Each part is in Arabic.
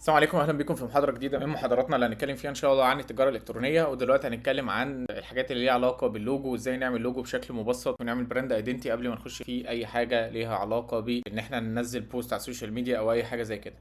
السلام عليكم، اهلا بكم في محاضره جديده من محاضراتنا اللي هنتكلم فيها ان شاء الله عن التجاره الالكترونيه. ودلوقتي هنتكلم عن الحاجات اللي ليها علاقه باللوجو وازاي نعمل لوجو بشكل مبسط ونعمل براند ايدنتي قبل ما نخش في اي حاجه ليها علاقه بان احنا ننزل بوست على السوشيال ميديا او اي حاجه زي كده.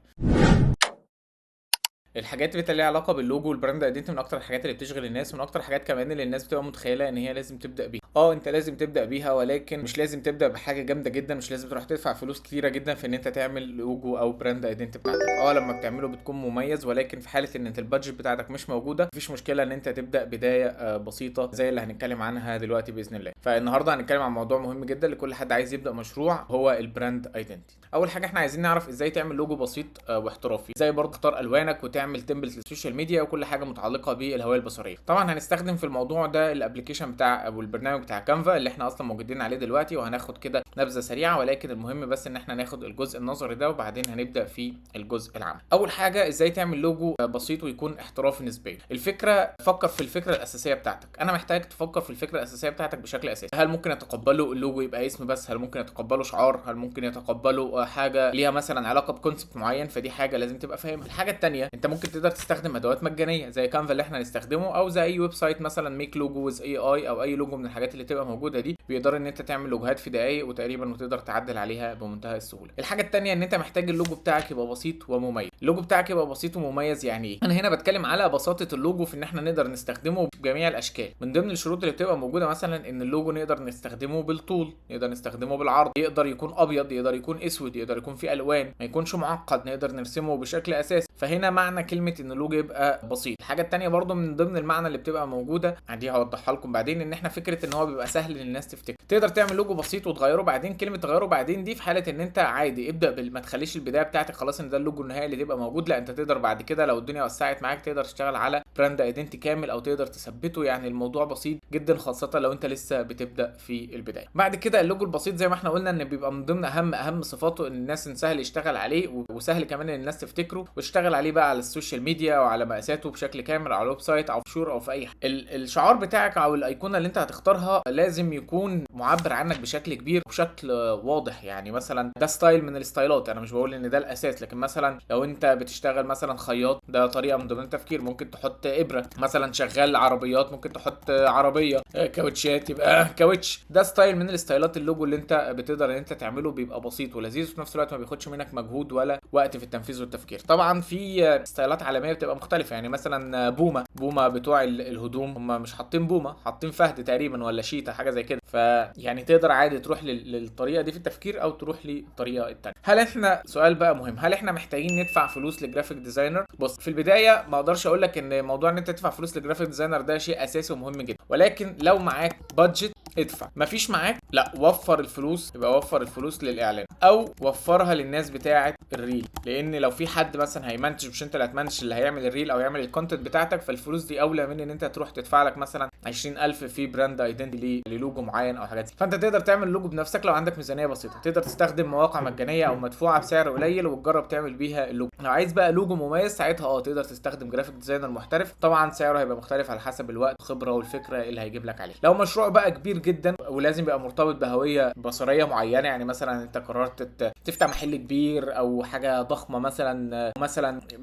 الحاجات اللي ليها علاقه باللوجو والبراند ايدنتي من اكتر الحاجات اللي بتشغل الناس، ومن اكتر الحاجات كمان اللي الناس بتبقى متخيله ان هي لازم تبدا بيها. انت لازم تبدا بيها، ولكن مش لازم تبدا بحاجه جامده جدا، مش لازم تروح تدفع فلوس كتيره جدا في ان انت تعمل لوجو او براند ايدنتي بتاعتك. لما بتعمله بتكون مميز، ولكن في حاله ان انت البادجت بتاعتك مش موجوده مفيش مشكله ان انت تبدا بدايه بسيطه زي اللي هنتكلم عنها دلوقتي باذن الله. فالنهارده هنتكلم عن موضوع مهم جدا لكل حد عايز يبدا مشروع، هو البراند ايدنتي. اول حاجه احنا عايزين نعرف ازاي تعمل لوجو بسيط واحترافي، ازاي برضه تختار الوانك وتعمل تمبلت للسوشيال ميديا وكل حاجه متعلقه بالهويه البصريه. طبعا هنستخدم في الموضوع ده الابلكيشن بتاع او البرنامج بتاع كانفا اللي احنا اصلا موجودين عليه دلوقتي، وهناخد كده نبذه سريعه، ولكن المهم بس ان احنا ناخد الجزء النظري ده وبعدين هنبدا في الجزء العملي. اول حاجه ازاي تعمل لوجو بسيط ويكون احترافي نسبيا. الفكره، فكر في الفكره الاساسيه بتاعتك. انا محتاج تفكر في الفكره الاساسيه بتاعتك بشكل اساسي. هل ممكن يتقبلوا اللوجو يبقى اسم بس؟ هل ممكن يتقبلوا شعار؟ هل ممكن يتقبلوا حاجه ليها مثلا علاقه بكونسبت معين؟ فدي حاجه لازم تبقى فاهمها. الحاجه الثانيه، انت ممكن تقدر تستخدم ادوات مجانيه زي كانفا اللي احنا هنستخدمه، او زي اي ويب سايت مثلا ميك لوجو ويز اي او اي لوجو من الحاجات اللي تبقى موجوده دي، بيقدر ان انت تعمل لوجوهات في دقائق وتقريبا وتقدر تعدل عليها بمنتهى السهوله. الحاجه الثانيه ان انت محتاج اللوجو بتاعك يبقى بسيط ومميز. اللوجو بتاعك يبقى بسيط ومميز يعني ايه؟ انا هنا بتكلم على بساطه اللوجو في ان احنا نقدر نستخدمه بجميع الاشكال. من ضمن الشروط اللي بتبقى موجوده مثلا ان اللوجو نقدر نستخدمه بالطول، نقدر نستخدمه بالعرض، يقدر يكون ابيض، يقدر يكون اسود، يقدر يكون فيه الوان، ما يكونش معقد، نقدر نرسمه بشكل اساسي. فهنا معنى كلمه ان اللوجو يبقى بسيط. الحاجه الثانيه برضو من ضمن المعنى اللي بتبقى موجوده دي هوضحها لكم بعدين، ان احنا فكره ان هو بيبقى سهل للناس تفتكر. تقدر تعمل لوجو بسيط وتغيره بعدين. كلمه تغيره بعدين دي في حاله ان انت عادي ابدا ما تخليش البدايه بتاعتك خلاص ان ده اللوجو النهائي اللي تبقى موجود. لا، انت تقدر بعد كده لو الدنيا وسعت معاك تقدر تشتغل على براند ايدنتي كامل او تقدر تثبته. يعني الموضوع بسيط جدا، خاصه لو انت لسه بتبدا في البدايه. بعد كده اللوجو البسيط زي ما احنا قلنا ان بيبقى من ضمن اهم صفاته ان الناس سهل يشتغل عليه، وسهل كمان ان الناس تفتكره وتشتغل عليه بقى على السوشيال ميديا او على مقاساته بشكل كامل على الويب سايت او في شور او في اي حاجه. الشعار بتاعك او الايقونه اللي انت هتختارها لازم يكون معبر عنك بشكل كبير وبشكل واضح. يعني مثلا ده ستايل من الستايلات، انا مش بقول ان ده الاساس، لكن مثلا لو انت بتشتغل مثلا خياط ده طريقه من ضمن التفكير. ممكن تحط ابره. مثلا شغال عربيات ممكن تحط عربيه. كاوتشات يبقى كاوتش. ده ستايل من الستايلات. اللوجو اللي انت بتقدر ان انت تعمله بيبقى بسيط ولذيذ وفي نفس الوقت ما بياخدش منك مجهود ولا وقت في التنفيذ والتفكير. طبعا في ستايلات عالميه بتبقى مختلفه، يعني مثلا بوما بتوع الهدوم هم مش حاطين بومه، حاطين فهد تقريبا ولا شيتا حاجه زي كده. فيعني تقدر عادي تروح للطريقه دي في التفكير او تروح للطريقه الثانيه. هل احنا، سؤال بقى مهم، هل احنا محتاجين ندفع فلوس لجرافيك ديزاينر؟ بص، في البدايه ما اقدرش اقول لك ان موضوع ان انت تدفع فلوس لجرافيك ديزاينر ده شيء اساسي ومهم جدا، ولكن لو معاك بادجت ادفع. مفيش معاك، لا، وفر الفلوس. يبقى وفر الفلوس للاعلان او وفرها للناس بتاعه الريل، لان لو في حد مثلا هيمنتج مش انت اللي هتمنتج، اللي هيعمل الريل او يعمل الكونتنت بتاعتك، فالفلوس دي اولى من ان انت تروح تدفع لك مثلا 20,000 في براند ايدنتي للوجو معين او حاجات دي. فانت تقدر تعمل لوجو بنفسك لو عندك ميزانيه بسيطه. تقدر تستخدم مواقع مجانيه او مدفوعه بسعر قليل وتجرب تعمل بيها اللوجو. لو عايز بقى لوجو مميز ساعتها تقدر تستخدم جرافيك ديزاينر محترف. طبعا سعره هيبقى مختلف على حسب الوقت والخبره والفكره اللي هيجيب لك عليه. لو مشروع بقى كبير جدا ولازم يبقى مرتبط بهويه بصريه معينه، يعني مثلا انت قررت تفتح محل كبير او حاجه ضخمه، مثلا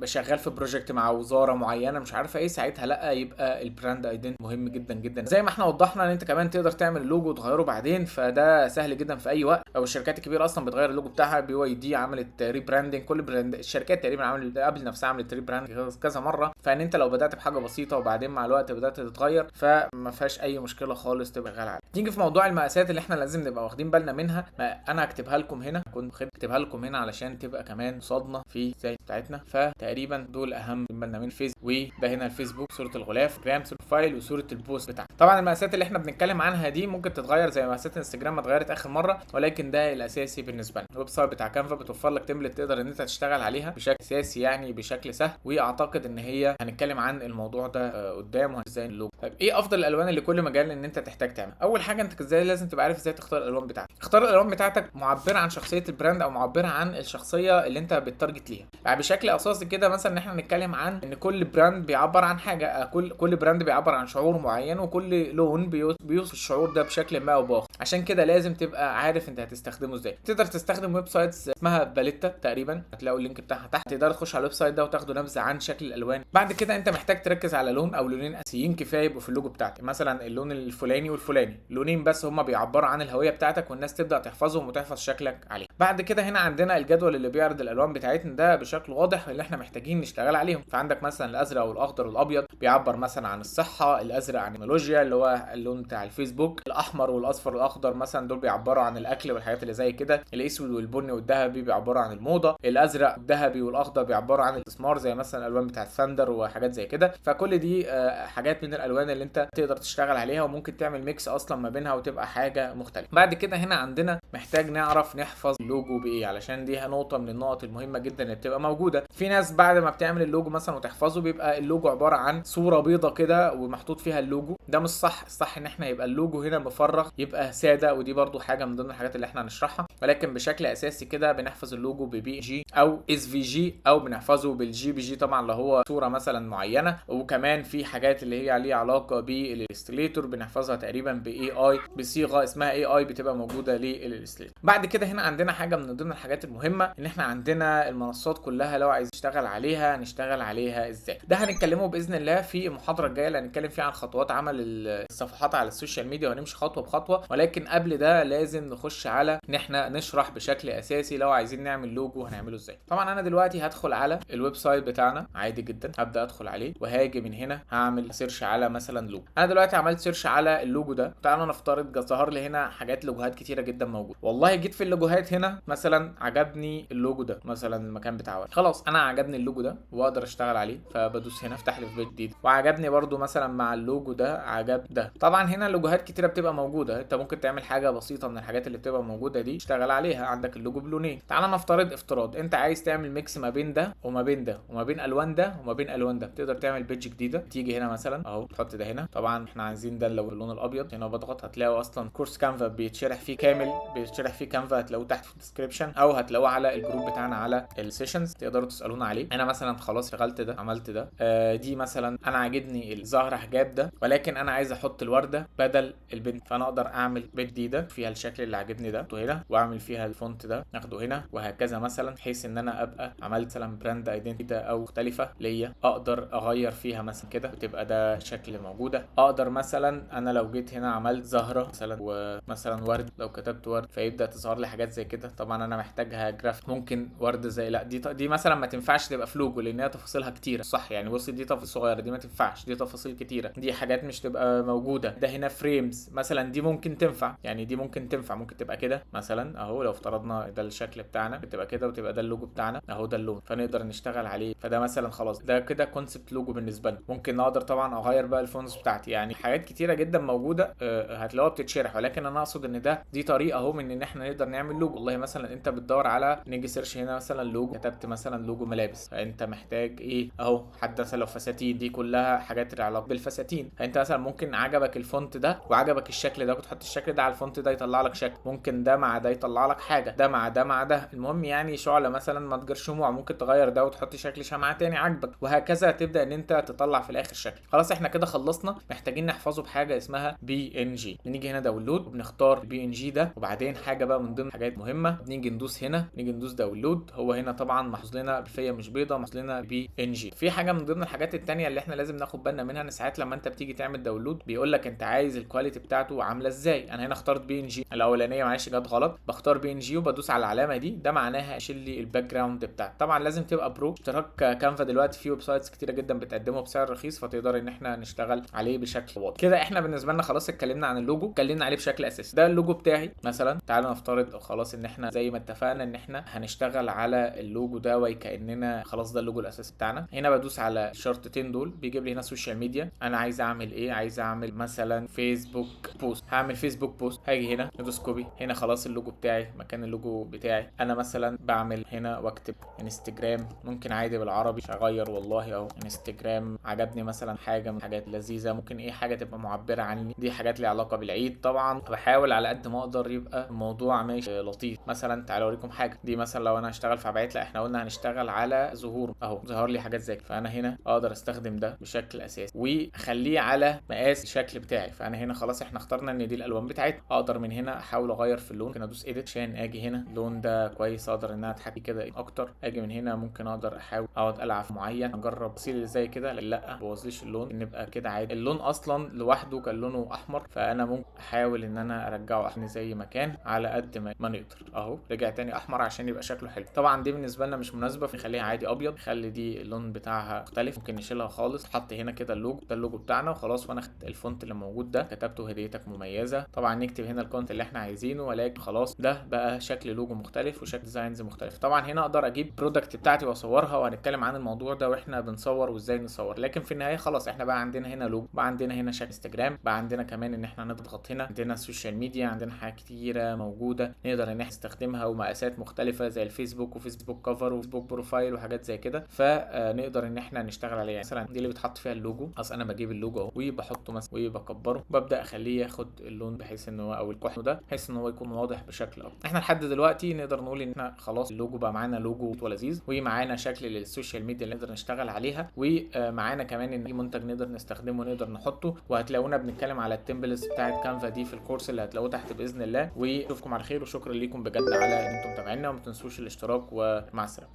شغال في بروجكت مع وزاره معينه مش عارفه ايه، ساعتها لا، يبقى البراند ايدنتي مهم جدا جدا. زي ما احنا وضحنا ان انت كمان تقدر تعمل اللوجو وتغيره بعدين، فده سهل جدا في اي وقت. او الشركات الكبيره اصلا بتغير اللوجو بتاعها. BYD عملت ريبراندنج، كل براند الشركات تقريبا عملت قبل نفسها عملت ريبراندنج كذا مره. فان انت لو بدات بحاجه بسيطه وبعدين مع الوقت بدات تتغير فما فيهاش اي مشكله خالص تبقى غالي عليك. تيجي في موضوع المقاسات اللي احنا لازم نبقى واخدين بالنا منها. انا هكتبها لكم هنا، كنت اكتبها لكم هنا علشان تبقى كمان صادنا في زي بتاعتنا. فتقريبا دول اهم بالنا من فيس، وده هنا الفيسبوك، صوره الغلاف، جرام، صوره البروفايل، وصوره البوست بتاعك. طبعا المقاسات اللي احنا بنتكلم عنها دي ممكن تتغير زي مقاسات انستجرام ما اتغيرت اخر مره، ولكن ده الاساسي بالنسبه لنا. الويب سايت بتاع كانفا بتوفر لك تمبلت تقدر ان انت تشتغل عليها بشكل اساسي، يعني بشكل سهل. واعتقد ان هي هنتكلم عن الموضوع ده قدام وازاي اللوجو. طيب ايه افضل الالوان اللي كل مجال ان انت تحتاج تعمل؟ اول حاجه انت ازاي لازم تبقى عارف ازاي تختار الالوان بتاعتك. اختار الالوان بتاعتك معبره عن شخصيه البراند او معبره عن الشخصيه اللي انت بتارجت ليها. يعني بشكل اساسي كده مثلا ان احنا نتكلم عن ان كل براند بيعبر عن حاجه، كل براند بيعبر عن شعور معين، وكل كل لون بيوصف الشعور ده بشكل ما او باخر. عشان كده لازم تبقى عارف انت هتستخدمه ازاي. تقدر تستخدم ويب سايتس اسمها باليتا تقريبا، هتلاقوا اللينك بتاعها تحت، تقدر تخش على الويب سايت ده وتاخدوا نبذه عن شكل الالوان. بعد كده انت محتاج تركز على لون او لونين اساسيين كفايه يبقوا في اللوجو بتاعتك، مثلا اللون الفلاني والفلاني، لونين بس هم بيعبروا عن الهويه بتاعتك والناس تبدا تحفظهم وتحفظ شكلك عليه. بعد كده هنا عندنا الجدول اللي بيعرض الالوان بتاعتنا ده بشكل واضح اللي احنا محتاجين نشتغل عليهم. فعندك مثلا الازرق والاخضر والابيض بيعبر مثلا عن الصحه، الازرق عن التكنولوجيا اللي هو اللون بتاع الفيسبوك، الاحمر والاصفر والاخضر مثلا دول بيعبروا عن الاكل والحاجات اللي زي كده، الاسود والبني والذهبي بيعبروا عن الموضه، الازرق والذهبي والاخضر بيعبروا عن الاستثمار زي مثلا الالوان بتاعه ثاندر وحاجات زي كده. فكل دي حاجات من الالوان اللي انت تقدر تشتغل عليها وممكن تعمل ميكس اصلا ما بينها وتبقى حاجه مختلفه. بعد كده هنا عندنا محتاج نعرف نحفظ اللوجو بايه، علشان دي نقطه من النقط المهمه جدا اللي بتبقى موجوده. في ناس بعد ما بتعمل اللوجو مثلا وتحفظه بيبقى اللوجو عباره عن صوره بيضه كده ومحطوط فيها اللوجو، ده مش صح. الصح ان احنا يبقى اللوجو هنا مفرغ، يبقى ساده، ودي برضو حاجه من ضمن الحاجات اللي احنا هنشرحها. ولكن بشكل اساسي كده بنحفظ اللوجو ببي جي او اس في جي، او بنحفظه بالجي بي جي طبعا اللي هو صوره مثلا معينه. وكمان في حاجات اللي هي ليها علاقه بالإليستريتور بنحفظها تقريبا باي اي، بصيغه اسمها اي اي بتبقى موجوده للإليستريتور. بعد كده هنا عندنا حاجه من ضمن الحاجات المهمه ان احنا عندنا المنصات كلها لو عايز نشتغل عليها نشتغل عليها ازاي. ده هنتكلمه باذن الله في المحاضره الجايه اللي هنتكلم فيها عن خطوات عمل الصفحات على السوشيال ميديا، وهنمشي خطوه بخطوه. ولكن قبل ده لازم نخش على ان احنا نشرح بشكل اساسي لو عايزين نعمل لوجو هنعمله ازاي. طبعا انا دلوقتي هدخل على الويب سايت بتاعنا عادي جدا، هبدا ادخل عليه وهاجي من هنا هعمل سيرش على مثلا لوجو. انا دلوقتي عملت سيرش على اللوجو ده، تعالوا نفترض ظهر لي هنا حاجات لوجوهات كتيره جدا موجوده. والله جيت في اللوجوهات هنا مثلا عجبني اللوجو ده مثلا المكان بتاعه، خلاص انا عجبني اللوجو ده واقدر اشتغل عليه، فبدوس هنا افتح لي في بيت جديد. وعجبني برده مثلا مع اللوجو ده عجب ده. طبعا هنا لوجوهات كتيره بتبقى موجوده، انت ممكن تعمل حاجه بسيطه من الحاجات اللي بتبقى موجوده دي تشتغل عليها. عندك اللوجو بلونين، تعال نفترض افتراض انت عايز تعمل ميكس ما بين ده وما بين ده وما بين الوان ده وما بين الوان ده، تقدر تعمل بيج جديده، تيجي هنا مثلا اهو تحط ده هنا. طبعا احنا عايزين ده لو اللون الابيض، هنا بضغط هتلاقوا اصلا كورس كانفا بيتشرح فيه كامل، بيتشرح فيه كانفا، هتلاقوه تحت في الديسكربشن او هتلاقوه على الجروب بتاعنا على السيشنز، تقدروا تسالونا عليه. انا مثلا خلاص شغلت ده عملت ده. دي مثلا انا عاجبني الزهره حجاب ده، ولكن انا عايز احط الورده بدل البنت، فانا اقدر اعمل بيت جديده فيها الشكل اللي عاجبني ده هنا، واعمل فيها الفونت ده اخده هنا وهكذا مثلا، بحيث ان انا ابقى عملت مثلا براند ايدنتي او مختلفه ليا اقدر اغير فيها مثلا كده وتبقى ده شكل موجوده. اقدر مثلا انا لو جيت هنا عملت زهره مثلا ومثلا ورد، لو كتبت ورد فيبدا تظهر لي حاجات زي كده. طبعا انا محتاجها جراف، ممكن ورد زي لا دي مثلا ما تنفعش تبقى في لوجو لان هي تفاصيلها كتيره، صح يعني. بص دي تفاصيل صغيره، دي ما تنفعش، دي تفاصيل كتيره، دي حاجات مش تبقى موجوده. ده هنا فريمز مثلا دي ممكن تنفع، يعني دي ممكن تنفع، ممكن تبقى كده مثلا اهو. لو افترضنا ده الشكل بتاعنا بتبقى كده وتبقى ده اللوجو بتاعنا اهو، ده اللون، فنقدر نشتغل عليه. فده مثلا خلاص ده كده كونسبت لوجو بالنسبه لنا. ممكن اقدر طبعا اغير بقى الفونتس بتاعتي، يعني حاجات كتيره جدا موجوده هتلاقوها بتتشرح. ولكن انا اقصد ان دي طريقه اهو من ان احنا نقدر نعمل لوجو. والله مثلا انت بتدور على، نيجي سيرش هنا مثلا لوجو، كتبت مثلا لوجو ملابس، فانت محتاج ايه اهو، حتى مثلا لو فساتين، دي كلها حاجات لها علاقه بالفساتين. فانت مثلا ممكن عجبك الفونت ده وعجبك الشكل ده، كنت تحط الشكل ده على الفونت ده يطلع لك شكل، ممكن ده مع ده يطلع لك حاجه، ده مع ده مع ده. المهم يعني شعله مثلا متجر شموع، ممكن تغير ده وتحط شكل شمعه تاني عاجبك، وهكذا تبدا ان انت تطلع في الاخر شكل. خلاص احنا كده خلصنا. محتاجين نحفظه بحاجه اسمها بي ان جي. بنيجي هنا داونلود وبنختار البي ان جي ده، وبعدين حاجه بقى من ضمن حاجات مهمه، نيجي ندوس هنا، نيجي ندوس داونلود. هو هنا طبعا محفوظ لنا بفيه مش بيضه، محفوظ لنا بي ان جي. في حاجه من ضمن الحاجات الثانيه اللي احنا لازم ناخد بالنا منها، ان ساعات لما انت بتيجي تعمل داونلود بيقول لك انت عايز الكواليتي بتاعته عامله ازاي. انا هنا اخترت بي ان جي الاولانيه، معلش جت غلط، بختار بي ان جي وبدوس على العلامه دي، ده معناها اشيل لي الباك جراوند بتاعتي. طبعا لازم تبقى برو. اشتراك كانفا دلوقتي في ويب سايتس كتيره جدا بتقدمه بسعر رخيص، فتقدر ان احنا نشتغل عليه بشكل واضح كده. احنا بالنسبه لنا خلاص اتكلمنا عن اللوجو، اتكلمنا عليه بشكل اساسي. ده اللوجو بتاعي مثلا. تعالوا نفترض خلاص ان احنا زي ما اتفقنا ان احنا هنشتغل على اللوجو ده وكاننا خلاص ده اللوجو الاساسي بتاعنا. هنا بدوس على الشرطتين دول بيجيب لي هنا سوشيال ميديا. انا عايز اعمل ايه؟ عايز اعمل مثلا فيسبوك بوست، هعمل فيسبوك بوست. هاجي هنا ندوس كوبي، هنا خلاص اللوجو بتاعي مكان اللوجو بتاعي. انا مثلا بعمل هنا واكتب انستجرام، ممكن عادي بالعربي اغير والله اهو انستجرام. عجبني مثلا حاجه من حاجات لذيذه، ممكن ايه حاجه تبقى معبره عني، دي حاجات ليها علاقه بالعيد. طبعا بحاول على قد ما اقدر يبقى يبقى الموضوع ماشي لطيف. مثلا تعالوا اوريكم حاجه، دي مثلا لو انا هشتغل في عبايات، لا احنا قلنا هنشتغل على ظهور اهو، ظهر لي حاجات زي كده، فانا هنا اقدر استخدم ده بشكل اساسي واخليه على مقاس الشكل بتاعي. فانا هنا خلاص احنا اخترنا ان دي الالوان بتاعتي، اقدر من هنا احاول اغير في اللون. ممكن ادوس ايديت عشان اجي هنا اللون ده كويس، اقدر ان انا اتحكم كده اكتر. اجي من هنا ممكن اقدر احاول اقعد العب معين، اجرب اصيل زي كده، لا بوظليش اللون، نبقى كده عادي. اللون اصلا لوحده كان لونه احمر، فانا ممكن احاول ان انا ارجعه احمر زي ما كان على قد ما نقدر اهو، رجع تاني احمر عشان يبقى شكله حلو. طبعا دي بالنسبه لنا مش مناسبه، فنخليها عادي ابيض، نخلي دي اللون بتاعها مختلف. ممكن نشيلها خالص، حط هنا كده اللوجو، ده اللوجو بتاعنا وخلاص. وانا خدت الفونت اللي موجود ده كتبته هديتك مميزه. طبعا نكتب هنا الكونت اللي احنا عايزينه، ولكن خلاص ده بقى شكل لوجو مختلف وشكل ديزاينز مختلف. طبعا هنا اقدر اجيب برودكت بتاعتي واصورها، وهنتكلم عن الموضوع ده واحنا بنصور وازاي نصور. لكن في النهايه خلاص احنا بقى عندنا هنا لوجو، بقى عندنا هنا شكل انستجرام، بقى عندنا كمان ان احنا نضغط هنا، عندنا السوشيال ميديا، عندنا حاجات كتيره موجوده نقدر ان احنا نستخدمها، ومقاسات مختلفه زي الفيسبوك وفيسبوك كفر وفيسبوك بروفايل وحاجات زي كده، فنقدر ان احنا نشتغل عليها. مثلا دي اللي بتحط فيها اللوجو، اصلا انا بجيب اللوجو اهو وبحطه مثلا وبكبره، ببدا اخليه ياخد اللون بحيث ان هو او الكحل ده بحيث ان هو يكون واضح بشكل افضل. احنا لحد دلوقتي نقدر نقول ان احنا خلاص اللوجو بقى معانا لوجو ولذيذ، ومعانا شكل للسوشيال ميديا اللي نقدر نشتغل عليها، ومعانا كمان ان في منتج نقدر نستخدمه نقدر نحطه. وهتلاقونا بنتكلم على التمبلز بتاعت كانفا دي في الكورس اللي هتلاقوه تحت باذن الله. واشوفكم على خير، وشكرا ليكم بجد على ان انتم متابعينا، وما تنسوش الاشتراك، ومع السلامه.